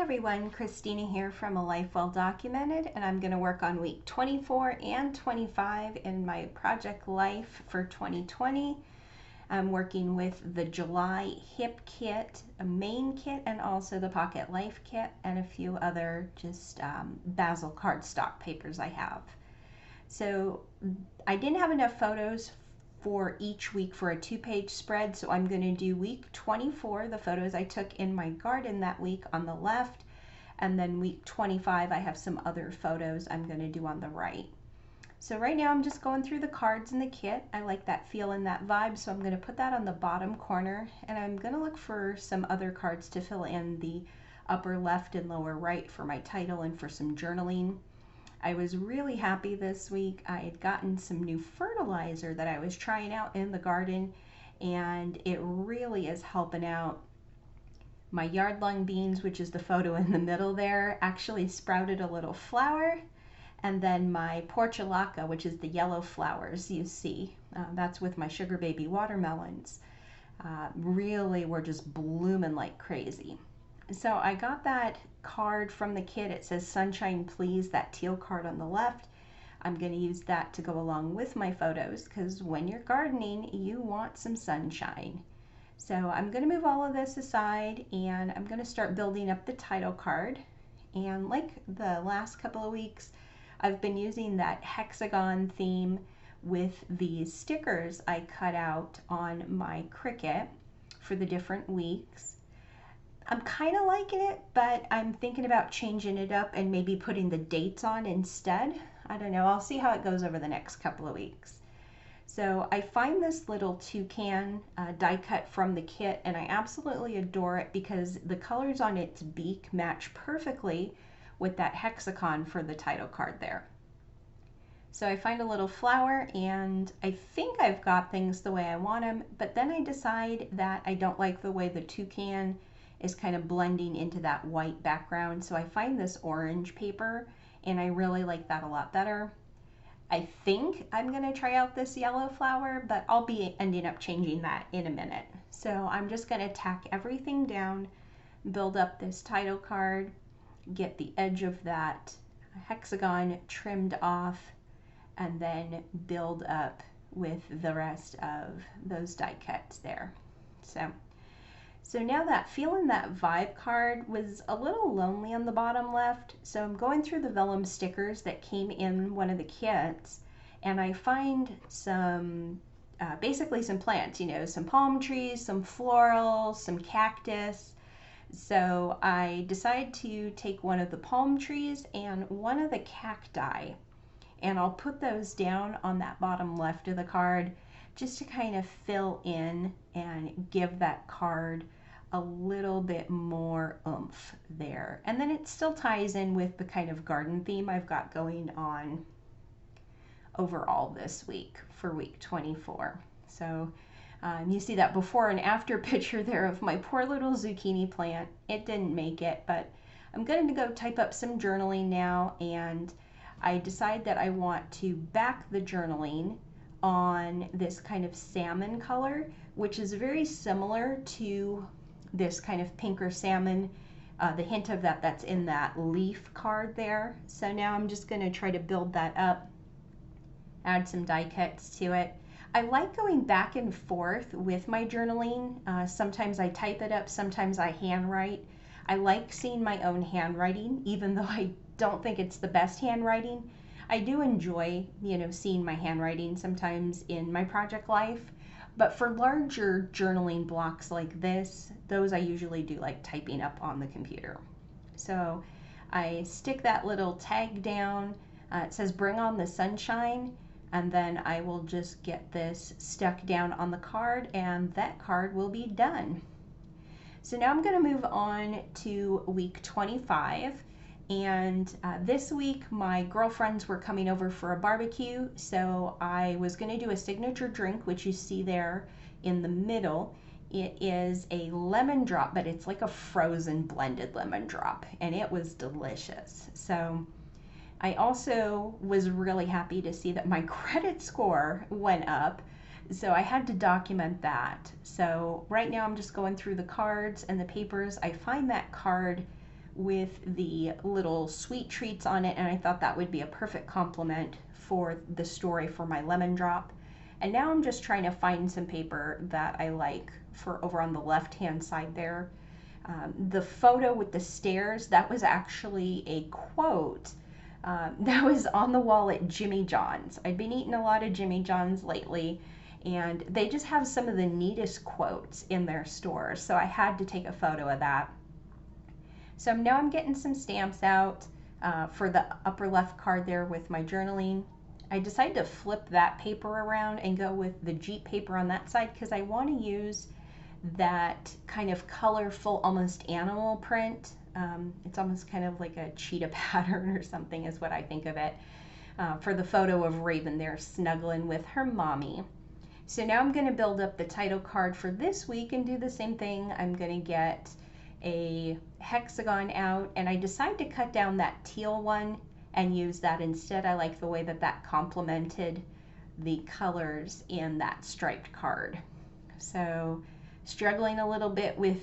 everyone, Christina here from A Life Well Documented, and I'm going to work on week 24 and 25 in my project life for 2020. I'm working with the July hip kit, a main kit, and also the pocket life kit, and a few other just basil cardstock papers I have. So I didn't have enough photos for each week for a 2-page spread, so I'm going to do week 24, the photos I took in my garden that week on the left, and then week 25 I have some other photos I'm going to do on the right. So right now I'm just going through the cards in the kit. I like that feel and that vibe, so I'm going to put that on the bottom corner, and I'm going to look for some other cards to fill in the upper left and lower right for my title and for some journaling. I was really happy this week. I had gotten some new fertilizer that I was trying out in the garden, and it really is helping out. My yard-long beans, which is the photo in the middle there, actually sprouted a little flower, and then my portulaca, which is the yellow flowers you see, that's with my sugar baby watermelons, really were just blooming like crazy. So I got that card from the kit. It says Sunshine Please, that teal card on the left. I'm going to use that to go along with my photos because when you're gardening, you want some sunshine. So I'm going to move all of this aside and I'm going to start building up the title card. And like the last couple of weeks, I've been using that hexagon theme with these stickers I cut out on my Cricut for the different weeks. I'm kind of liking it, but I'm thinking about changing it up and maybe putting the dates on instead. I don't know, I'll see how it goes over the next couple of weeks. So I find this little toucan die cut from the kit, and I absolutely adore it because the colors on its beak match perfectly with that hexagon for the title card there. So I find a little flower and I think I've got things the way I want them, but then I decide that I don't like the way the toucan is kind of blending into that white background. So I find this orange paper and I really like that a lot better. I think I'm going to try out this yellow flower, but I'll be ending up changing that in a minute. So I'm just going to tack everything down, build up this title card, get the edge of that hexagon trimmed off, and then build up with the rest of those die cuts there. So now that feeling that vibe card was a little lonely on the bottom left, so I'm going through the vellum stickers that came in one of the kits, and I find some, basically some plants, you know, some palm trees, some florals, some cactus. So I decided to take one of the palm trees and one of the cacti, and I'll put those down on that bottom left of the card just to kind of fill in and give that card a little bit more oomph there. And then it still ties in with the kind of garden theme I've got going on overall this week for week 24. So you see that before and after picture there of my poor little zucchini plant. It didn't make it, but I'm going to go type up some journaling now, and I decide that I want to back the journaling on this kind of salmon color, which is very similar to this kind of pinker salmon, the hint of that's in that leaf card there. So now I'm just going to try to build that up, add some die cuts to it. I like going back and forth with my journaling. Sometimes I type it up, sometimes I handwrite. I like seeing my own handwriting, even though I don't think it's the best handwriting. I do enjoy, you know, seeing my handwriting sometimes in my project life, but for larger journaling blocks like this, those I usually do like typing up on the computer. So I stick that little tag down. It says bring on the sunshine, and then I will just get this stuck down on the card and that card will be done. So now I'm going to move on to week 25. And this week my girlfriends were coming over for a barbecue, so I was going to do a signature drink, which you see there in the middle. It is a lemon drop, but it's like a frozen blended lemon drop, and it was delicious. So I also was really happy to see that my credit score went up, so I had to document that. So right now I'm just going through the cards and the papers. I find that card with the little sweet treats on it, and I thought that would be a perfect complement for the story for my lemon drop. And now I'm just trying to find some paper that I like for over on the left hand side there. The photo with the stairs, that was actually a quote that was on the wall at Jimmy John's. I've been eating a lot of Jimmy John's lately, and they just have some of the neatest quotes in their stores, so I had to take a photo of that. So now I'm getting some stamps out for the upper left card there with my journaling. I decided to flip that paper around and go with the Jeep paper on that side because I want to use that kind of colorful, almost animal print. It's almost kind of like a cheetah pattern or something is what I think of it, for the photo of Raven there snuggling with her mommy. So now I'm going to build up the title card for this week and do the same thing. I'm going to get a hexagon out, and I decided to cut down that teal one and use that instead. I like the way that that complemented the colors in that striped card. So struggling a little bit with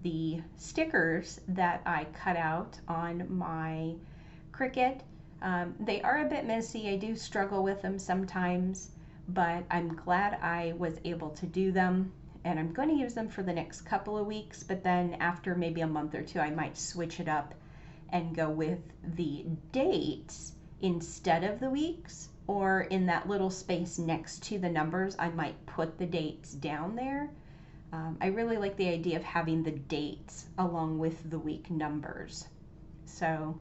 the stickers that I cut out on my Cricut. They are a bit messy. I do struggle with them sometimes, but I'm glad I was able to do them, and I'm going to use them for the next couple of weeks, but then after maybe a month or two I might switch it up and go with the dates instead of the weeks, or in that little space next to the numbers I might put the dates down there. I really like the idea of having the dates along with the week numbers. So,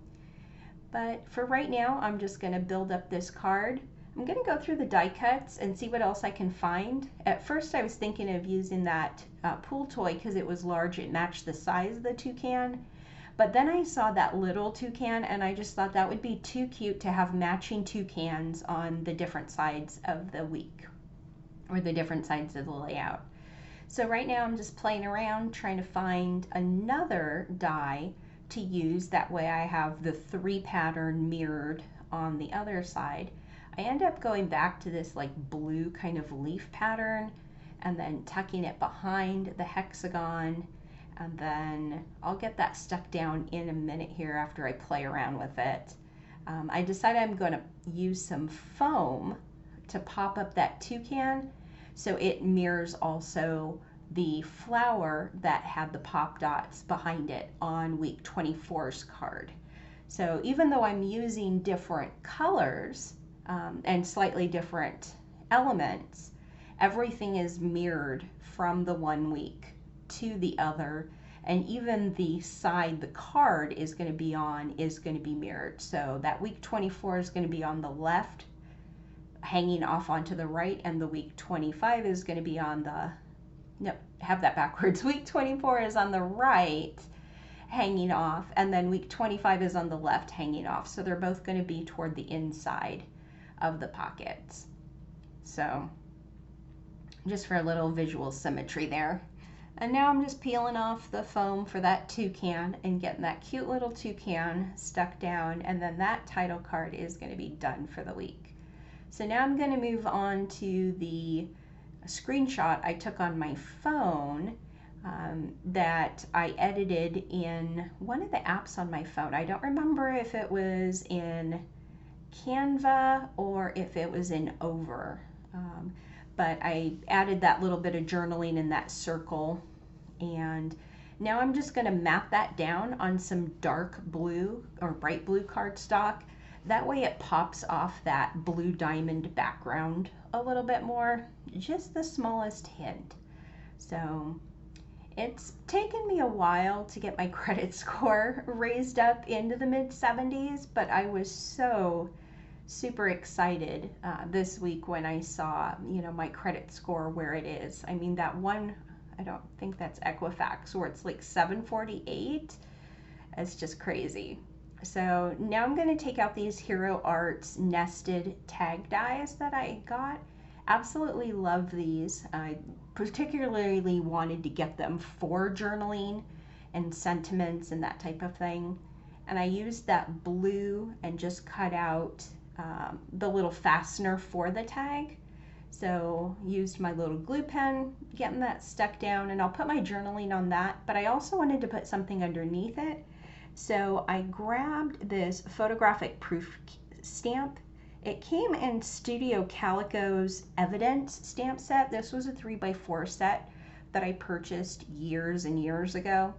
but for right now, I'm just going to build up this card. I'm going to go through the die cuts and see what else I can find. At first, I was thinking of using that pool toy because it was large. It matched the size of the toucan. But then I saw that little toucan, and I just thought that would be too cute to have matching toucans on the different sides of the week, or the different sides of the layout. So right now I'm just playing around trying to find another die to use. That way I have the 3 pattern mirrored on the other side. I end up going back to this like blue kind of leaf pattern and then tucking it behind the hexagon, and then I'll get that stuck down in a minute here after I play around with it. I decided I'm going to use some foam to pop up that toucan, so it mirrors also the flower that had the pop dots behind it on week 24's card. So even though I'm using different colors and slightly different elements, everything is mirrored from the one week to the other, and even the side the card is going to be on is going to be mirrored. So that week 24 is going to be on the left, hanging off onto the right, and the week 25 is going to be on the, no, have that backwards. Week 24 is on the right, hanging off, and then week 25 is on the left, hanging off. So they're both going to be toward the inside of the pockets. So just for a little visual symmetry there. And now I'm just peeling off the foam for that toucan and getting that cute little toucan stuck down, and then that title card is going to be done for the week. So now I'm going to move on to the screenshot I took on my phone that I edited in one of the apps on my phone. I don't remember if it was in Canva or if it was in Over, but I added that little bit of journaling in that circle, and now I'm just going to map that down on some dark blue or bright blue cardstock. That way it pops off that blue diamond background a little bit more, just the smallest hint. So it's taken me a while to get my credit score raised up into the mid-70s, but I was so super excited this week when I saw, my credit score where it is. I mean, that one, I don't think that's Equifax, where it's like 748. It's just crazy. So now I'm going to take out these Hero Arts nested tag dies that I got. Absolutely love these. I particularly wanted to get them for journaling and sentiments and that type of thing. And I used that blue and just cut out the little fastener for the tag. So used my little glue pen, getting that stuck down, and I'll put my journaling on that. But I also wanted to put something underneath it. So I grabbed this photographic proof stamp. It came in Studio Calico's Evidence stamp set. This was a 3x4 set that I purchased years and years ago.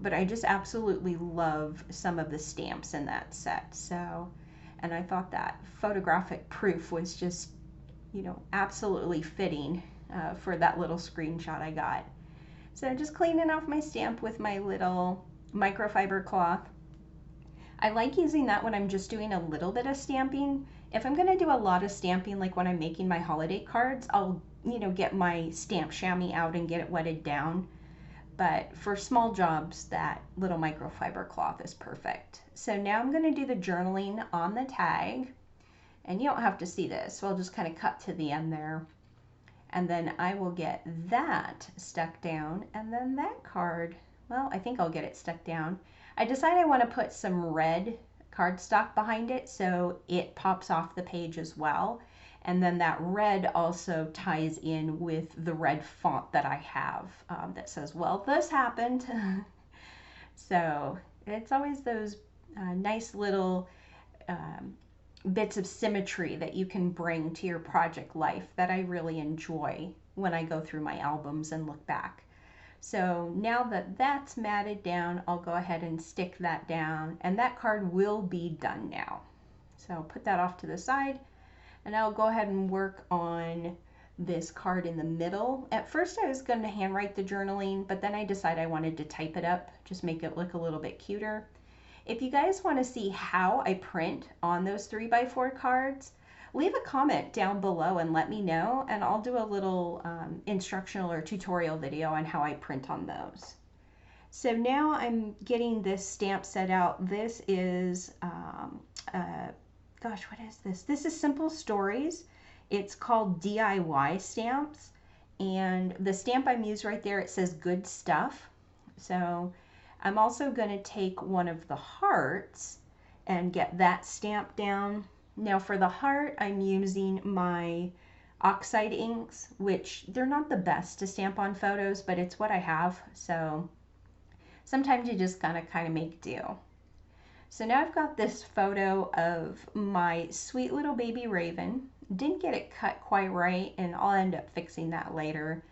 But I just absolutely love some of the stamps in that set. So, and I thought that photographic proof was just, you know, absolutely fitting for that little screenshot I got. So just cleaning off my stamp with my little microfiber cloth. I like using that when I'm just doing a little bit of stamping. If I'm gonna do a lot of stamping, like when I'm making my holiday cards, I'll, you know, get my stamp chamois out and get it wetted down. But for small jobs, that little microfiber cloth is perfect. So now I'm gonna do the journaling on the tag, and you don't have to see this, so I'll just kind of cut to the end there. And then I will get that stuck down, and then that card, well, I think I'll get it stuck down. I decide I want to put some red cardstock behind it so it pops off the page as well. And then that red also ties in with the red font that I have that says, well, this happened. So it's always those nice little bits of symmetry that you can bring to your project life that I really enjoy when I go through my albums and look back. So now that that's matted down, I'll go ahead and stick that down, and that card will be done now. So I'll put that off to the side, and I'll go ahead and work on this card in the middle. At first I was going to handwrite the journaling, but then I decided I wanted to type it up, just make it look a little bit cuter. If you guys want to see how I print on those 3x4 cards, leave a comment down below and let me know, and I'll do a little instructional or tutorial video on how I print on those. So now I'm getting this stamp set out. This is, gosh, what is this? This is Simple Stories. It's called DIY stamps, and the stamp I'm using right there, it says good stuff. So I'm also going to take one of the hearts and get that stamped down. Now for the heart, I'm using my oxide inks, which they're not the best to stamp on photos, but it's what I have. So sometimes you just gotta kind of make do. So now I've got this photo of my sweet little baby raven. Didn't get it cut quite right, and I'll end up fixing that later.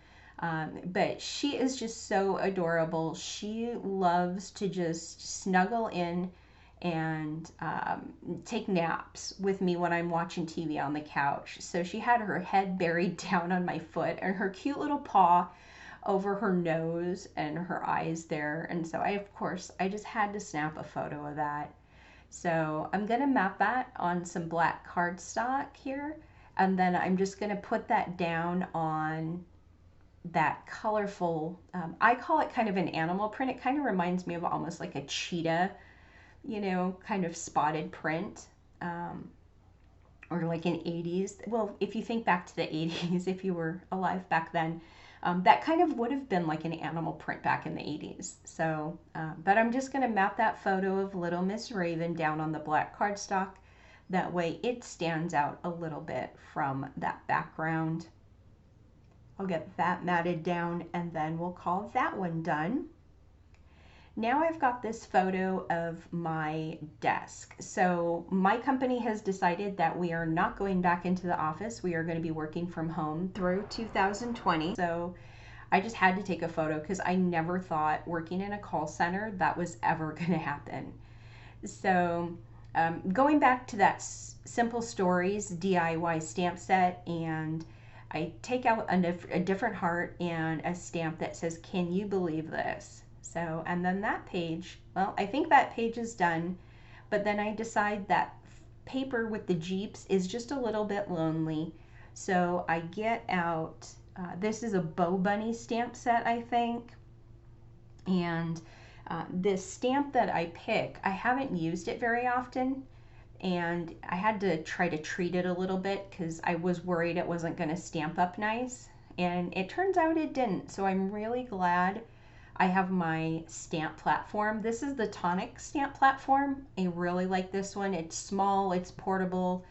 But she is just so adorable. She loves to just snuggle in and take naps with me when I'm watching TV on the couch. So she had her head buried down on my foot and her cute little paw over her nose and her eyes there. And so of course, I just had to snap a photo of that. So I'm gonna map that on some black cardstock here, and then I'm just gonna put that down on that colorful, I call it kind of an animal print. It kind of reminds me of almost like a cheetah, you know, kind of spotted print, or like an 80s. Well, if you think back to the 80s, if you were alive back then, that kind of would have been like an animal print back in the 80s. So, but I'm just going to map that photo of little Miss Raven down on the black cardstock. That way it stands out a little bit from that background. I'll get that matted down, and then we'll call that one done. Now I've got this photo of my desk. So my company has decided that we are not going back into the office. We are going to be working from home through 2020. So I just had to take a photo because I never thought working in a call center that was ever going to happen. So going back to that Simple Stories DIY stamp set, and I take out a different heart and a stamp that says, "Can you believe this?" So, and then that page, well, I think that page is done, but then I decide that paper with the Jeeps is just a little bit lonely. So I get out, this is a Bow Bunny stamp set, I think. And this stamp that I pick, I haven't used it very often. And I had to try to treat it a little bit because I was worried it wasn't going to stamp up nice. And it turns out it didn't. So I'm really glad I have my stamp platform. This is the Tonic stamp platform. I really like this one. It's small, it's portable,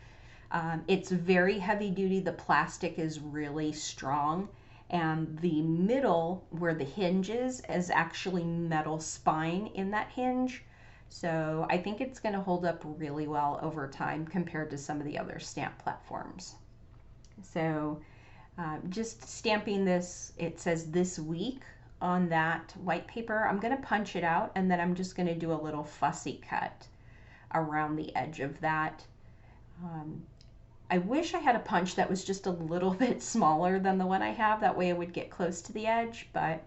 it's very heavy duty. The plastic is really strong, and the middle where the hinge is actually metal spine in that hinge. So I think it's going to hold up really well over time compared to some of the other stamp platforms. So just stamping this, it says this week on that white paper. I'm going to punch it out, and then I'm just going to do a little fussy cut around the edge of that. I wish I had a punch that was just a little bit smaller than the one I have. That way I would get close to the edge, but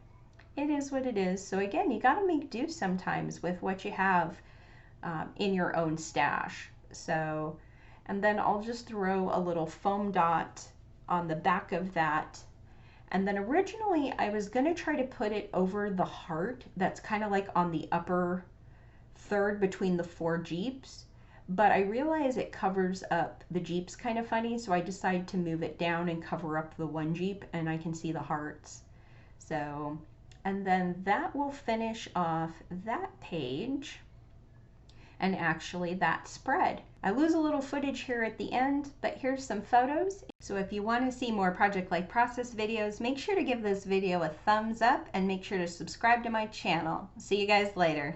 it is what it is. So again, you got to make do sometimes with what you have in your own stash. So, and then I'll just throw a little foam dot on the back of that. And then originally I was going to try to put it over the heart that's kind of like on the upper third between the 4 Jeeps, but I realize it covers up the Jeeps kind of funny, so I decided to move it down and cover up the 1 Jeep, and I can see the hearts. So, and then that will finish off that page, and actually that spread. I lose a little footage here at the end, but here's some photos. So if you want to see more Project Life Process videos, make sure to give this video a thumbs up and make sure to subscribe to my channel. See you guys later.